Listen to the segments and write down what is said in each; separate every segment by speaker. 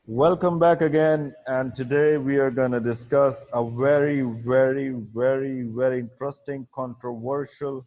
Speaker 1: Welcome back again, and today we are going to discuss a very interesting, controversial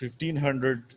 Speaker 1: 1500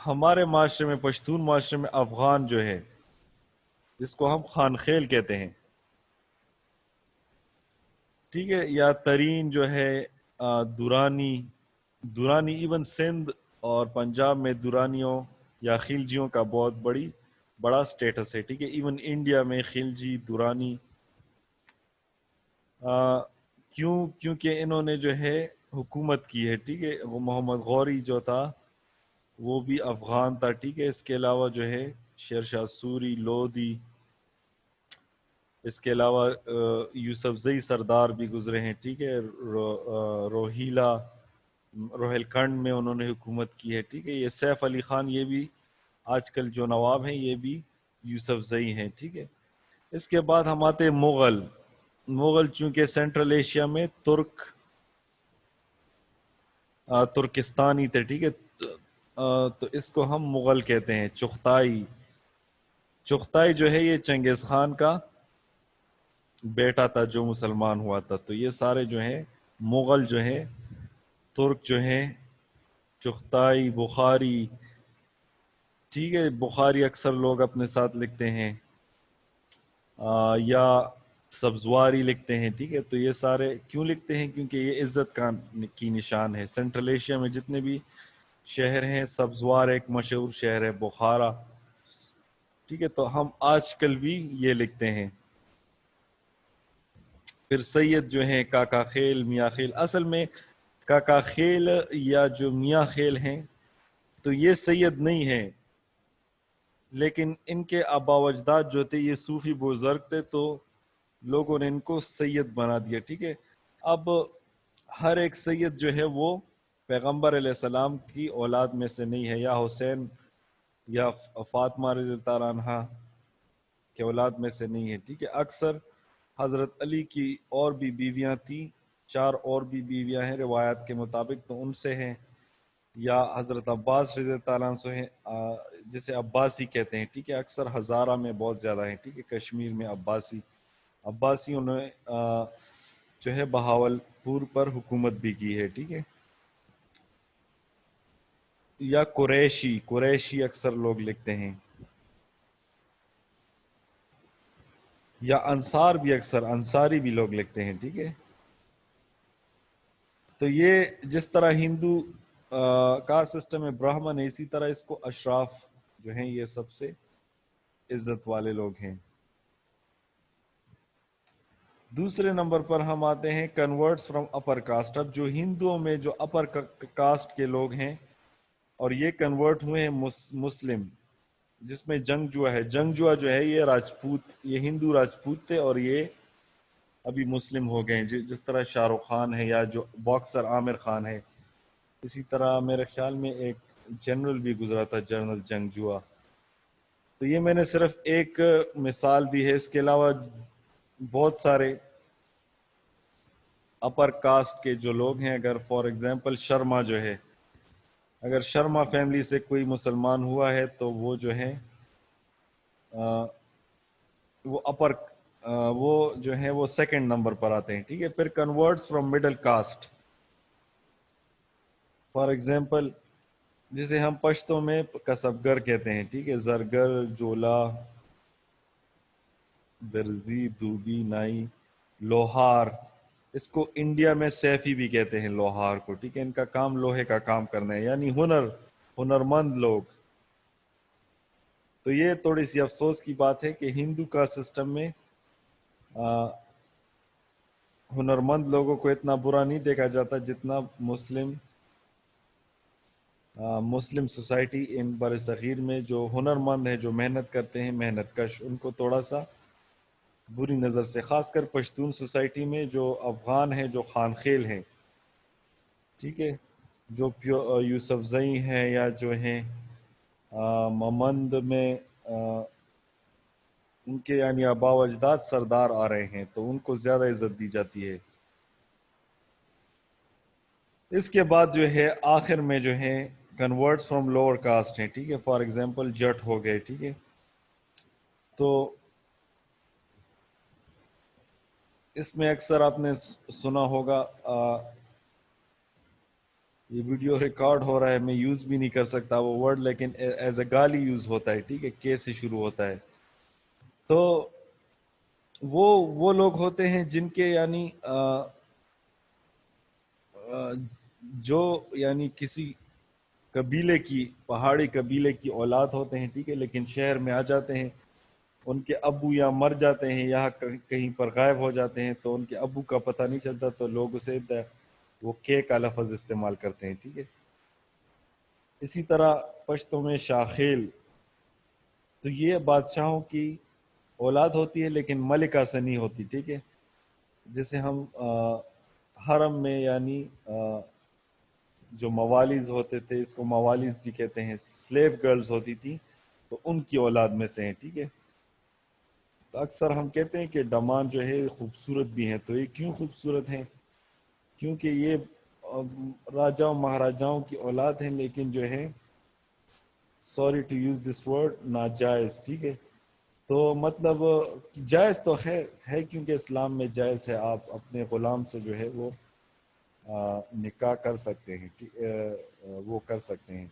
Speaker 1: ہمارے معاشرے میں، پشتون معاشرے میں، افغان جو ہے جس کو ہم خانخیل کہتے ہیں، ٹھیک ہے، یا ترین جو ہے دورانی، دورانی ایون سندھ اور پنجاب میں دورانیوں یا خلجیوں کا بہت بڑا سٹیٹس ہے، ٹھیک ہے، ایون انڈیا میں خلجی، دورانی، کیونکہ انہوں نے جو ہے حکومت کی ہے، ٹھیک ہے، وہ محمد غوری جو تھا وہ بھی افغان تھا، ٹھیک ہے، اس کے علاوہ جو ہے شیر شاہ سوری، لودھی، اس کے علاوہ یوسف زئی سردار بھی گزرے ہیں، ٹھیک ہے، روہیلا، روہیل کھنڈ میں انہوں نے حکومت کی ہے، ٹھیک ہے، یہ سیف علی خان، یہ بھی آج کل جو نواب ہیں یہ بھی یوسف زئی ہیں، ٹھیک ہے۔ اس کے بعد ہم آتے ہیں مغل چونکہ سینٹرل ایشیا میں ترکستانی تھے، ٹھیک ہے، تو اس کو ہم مغل کہتے ہیں۔ چغتائی جو ہے یہ چنگیز خان کا بیٹا تھا جو مسلمان ہوا تھا، تو یہ سارے جو ہیں مغل جو ہیں، ترک جو ہیں، چغتائی، بخاری، ٹھیک ہے، بخاری اکثر لوگ اپنے ساتھ لکھتے ہیں، یا سبزواری لکھتے ہیں، ٹھیک ہے، تو یہ سارے کیوں لکھتے ہیں؟ کیونکہ یہ عزت کی نشان ہے۔ سینٹرل ایشیا میں جتنے بھی شہر ہیں، سبزوار ایک مشہور شہر ہے، بخارا، ٹھیک ہے، تو ہم آج کل بھی یہ لکھتے ہیں۔ پھر سید جو ہیں کاکا خیل، میاں خیل، اصل میں کاکا خیل یا جو میاں خیل ہیں تو یہ سید نہیں ہیں، لیکن ان کے آبا و اجداد جو تھے یہ صوفی بزرگ تھے، تو لوگوں نے ان کو سید بنا دیا، ٹھیک ہے۔ اب ہر ایک سید جو ہے وہ پیغمبر علیہ السلام کی اولاد میں سے نہیں ہے، یا حسین یا فاطمہ رضی اللہ عنہا کے اولاد میں سے نہیں ہے، ٹھیک ہے۔ اکثر حضرت علی کی اور بھی بیویاں تھیں، 4 اور بھی بیویاں ہیں روایات کے مطابق، تو ان سے ہیں، یا حضرت عباس رضی اللہ عنہ سے ہیں، جسے عباسی کہتے ہیں، ٹھیک ہے، اکثر ہزارہ میں بہت زیادہ ہیں، ٹھیک ہے، کشمیر میں عباسی انہوں نے جو ہے بہاول پور پر حکومت بھی کی ہے، ٹھیک ہے۔ یا قریشی اکثر لوگ لکھتے ہیں، یا انصار بھی، اکثر انصاری بھی لوگ لکھتے ہیں، ٹھیک ہے۔ تو یہ جس طرح ہندو کا سسٹم ہے برہمن ہے، اسی طرح اس کو اشراف جو ہیں یہ سب سے عزت والے لوگ ہیں۔ دوسرے نمبر پر ہم آتے ہیں کنورٹس فرام اپر کاسٹ۔ اب جو ہندوؤں میں جو اپر کاسٹ کے لوگ ہیں اور یہ کنورٹ ہوئے ہیں مسلم، جس میں جنگجوا جو ہے یہ راجپوت، یہ ہندو راجپوت تھے اور یہ ابھی مسلم ہو گئے ہیں، جس طرح شاہ رخ خان ہے یا جو باکسر عامر خان ہے، اسی طرح میرے خیال میں ایک جنرل بھی گزرا تھا، جنرل جنگجوا۔ تو یہ میں نے صرف ایک مثال دی ہے، اس کے علاوہ بہت سارے اپر کاسٹ کے جو لوگ ہیں، اگر فار ایگزامپل شرما جو ہے، اگر شرما فیملی سے کوئی مسلمان ہوا ہے تو وہ جو ہے وہ اپر وہ جو ہے وہ سیکنڈ نمبر پر آتے ہیں، ٹھیک ہے۔ پھر converts from middle cost, for example جسے ہم پشتوں میں کسبگر کہتے ہیں، ٹھیک ہے، زرگر، جولا، درزی، دھوبی، نائی، لوہار، اس کو انڈیا میں سیفی بھی کہتے ہیں لوہار کو، ٹھیک ہے، ان کا کام لوہے کا کام کرنا ہے، یعنی ہنرمند لوگ۔ تو یہ تھوڑی سی افسوس کی بات ہے کہ ہندو کا سسٹم میں ہنرمند لوگوں کو اتنا برا نہیں دیکھا جاتا جتنا مسلم سوسائٹی ان بر صغیر میں جو ہنرمند ہیں، جو محنت کرتے ہیں، محنت کش، ان کو تھوڑا سا بری نظر سے، خاص کر پشتون سوسائٹی میں جو افغان ہیں، جو خانخیل ہیں، ٹھیک ہے، جو یوسف زئی ہیں یا جو ہیں ممند میں ان کے یعنی آبا و اجداد سردار آ رہے ہیں تو ان کو زیادہ عزت دی جاتی ہے۔ اس کے بعد جو ہے آخر میں جو ہے کنورٹس فرام لوور کاسٹ ہیں، ٹھیک ہے، فار ایگزامپل جٹ ہو گئے، ٹھیک ہے۔ تو اس میں اکثر آپ نے سنا ہوگا یہ ویڈیو ریکارڈ ہو رہا ہے، میں یوز بھی نہیں کر سکتا وہ ورڈ، لیکن ایز اے گالی یوز ہوتا ہے، ٹھیک ہے، کے سے شروع ہوتا ہے. تو وہ لوگ ہوتے ہیں جن کے یعنی جو یعنی کسی قبیلے کی، پہاڑی قبیلے کی اولاد ہوتے ہیں، ٹھیک ہے، لیکن شہر میں آ جاتے ہیں، ان کے ابو یا مر جاتے ہیں یا کہیں پر غائب ہو جاتے ہیں، تو ان کے ابو کا پتہ نہیں چلتا، تو لوگ اسے وہ کے کا لفظ استعمال کرتے ہیں، ٹھیک ہے. اسی طرح پشتوں میں شاخیل، تو یہ بادشاہوں کی اولاد ہوتی ہے لیکن ملکہ سے نہیں ہوتی، ٹھیک ہے. جسے ہم حرم میں یعنی جو موالیز ہوتے تھے، اس کو موالیز بھی کہتے ہیں، سلیو گرلز ہوتی تھی، تو ان کی اولاد میں سے ہیں، ٹھیک ہے. تو اکثر ہم کہتے ہیں کہ ڈمان جو ہے خوبصورت بھی ہیں. تو یہ کیوں خوبصورت ہیں؟ کیونکہ یہ راجاؤں مہاراجاؤں کی اولاد ہیں، لیکن جو ہے sorry to use this word, ناجائز، ٹھیک ہے. تو مطلب جائز تو ہے کیونکہ اسلام میں جائز ہے، آپ اپنے غلام سے جو ہے وہ نکاح کر سکتے ہیں، وہ کر سکتے ہیں.